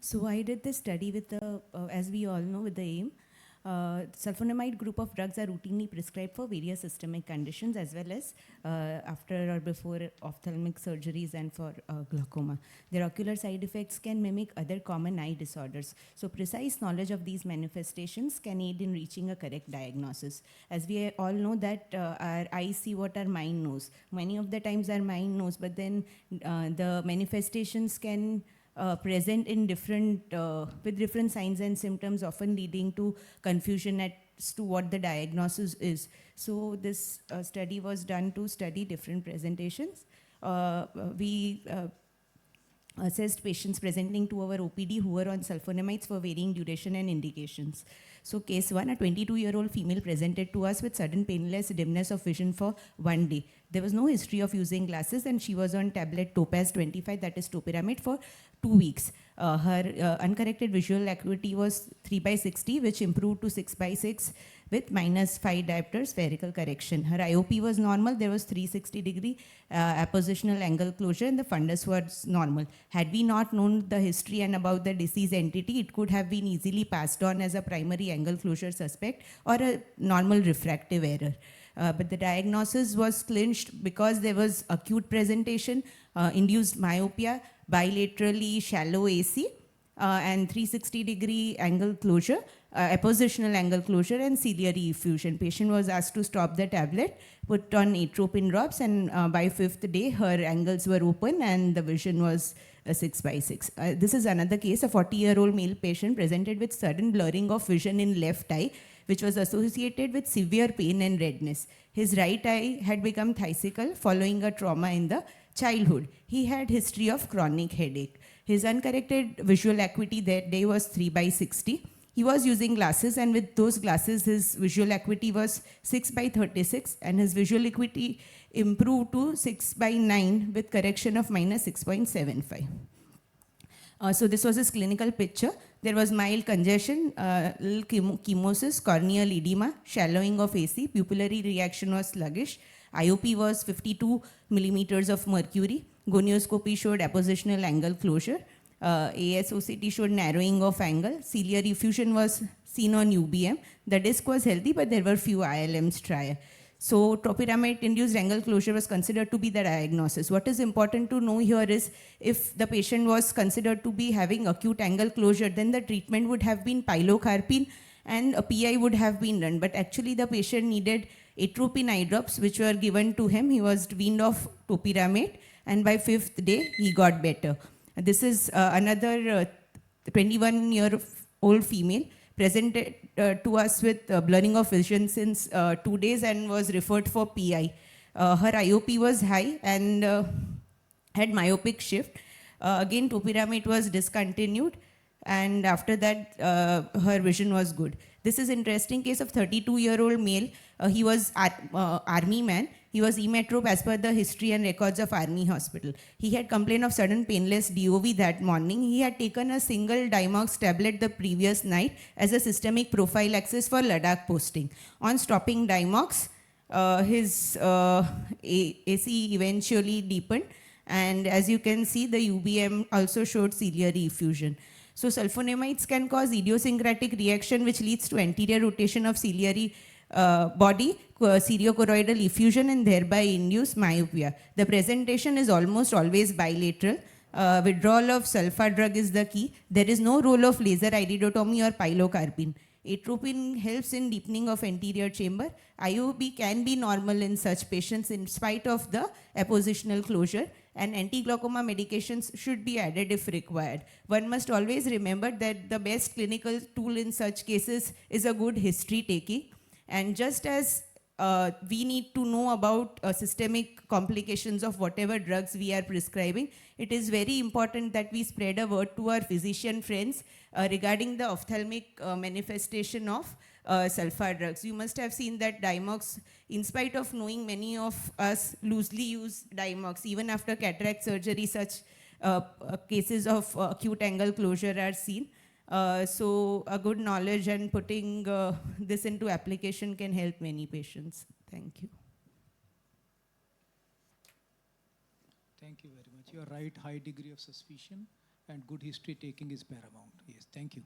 So I did this study with the, as we all know, with the AIM. Sulfonamide group of drugs are routinely prescribed for various systemic conditions as well as after or before ophthalmic surgeries and for glaucoma. Their ocular side effects can mimic other common eye disorders. So precise knowledge of these manifestations can aid in reaching a correct diagnosis. As we all know that our eyes see what our mind knows. Many of the times our mind knows, but then the manifestations can present in different with different signs and symptoms, often leading to confusion as to what the diagnosis is. So this study was done to study different presentations. We assessed patients presenting to our OPD who were on sulfonamides for varying duration and indications. So case 1, a 22-year-old female presented to us with sudden painless dimness of vision for 1 day. There was no history of using glasses and she was on tablet Topaz 25, that is topiramate, for 2 weeks. Her uncorrected visual acuity was 3/60, which improved to 6/6 with -5 diopter spherical correction. Her IOP was normal. There was 360-degree appositional angle closure and the fundus was normal. Had we not known the history and about the disease entity, it could have been easily passed on as a primary angle closure suspect or a normal refractive error. But the diagnosis was clinched because there was acute presentation, induced myopia, bilaterally shallow AC, and 360-degree angle closure, appositional angle closure, and ciliary effusion. Patient was asked to stop the tablet, put on atropine drops, and by 5th day, her angles were open and the vision was 6/6. This is another case. A 40-year-old male patient presented with sudden blurring of vision in left eye, which was associated with severe pain and redness. His right eye had become phthysical following a trauma in the childhood. He had history of chronic headache. His uncorrected visual acuity that day was 3/60. He was using glasses, and with those glasses, his visual acuity was 6/36, and his visual acuity improved to 6/9 with correction of -6.75. So this was his clinical picture. There was mild congestion, little chemosis, corneal edema, shallowing of AC, pupillary reaction was sluggish, IOP was 52 millimeters of mercury, gonioscopy showed appositional angle closure, ASOCT showed narrowing of angle, ciliary effusion was seen on UBM, the disc was healthy but there were few ILMs trial. So topiramate-induced angle closure was considered to be the diagnosis. What is important to know here is if the patient was considered to be having acute angle closure, then the treatment would have been pilocarpine and a PI would have been done. But actually the patient needed atropine eye drops which were given to him. He was weaned off topiramate and by 5th day he got better. This is another 21-year-old female presented to us with blurring of vision since 2 days and was referred for PI. Her IOP was high and had myopic shift. Again, topiramate was discontinued, and after that, her vision was good. This is interesting case of 32-year-old male. He was army man. He was emetrope as per the history and records of army hospital. He had complained of sudden painless DOV that morning. He had taken a single Dimox tablet the previous night as a systemic prophylaxis for Ladakh posting. On stopping Dimox, his AC eventually deepened, and as you can see, the UBM also showed ciliary effusion. So sulfonamides can cause idiosyncratic reaction which leads to anterior rotation of ciliary body, seriochoroidal effusion, and thereby induce myopia. The presentation is almost always bilateral. Withdrawal of sulfa drug is the key. There is no role of laser iridotomy or pilocarpine. Atropine helps in deepening of anterior chamber. IOP can be normal in such patients in spite of the appositional closure, and anti-glaucoma medications should be added if required. One must always remember that the best clinical tool in such cases is a good history taking. And just as we need to know about systemic complications of whatever drugs we are prescribing, it is very important that we spread a word to our physician friends regarding the ophthalmic manifestation of sulfa drugs. You must have seen that Dimox, in spite of knowing many of us loosely use Dimox, even after cataract surgery, such cases of acute angle closure are seen. So a good knowledge and putting this into application can help many patients. Thank you. Thank you very much. You are right, high degree of suspicion. and good history taking is paramount. Yes, thank you.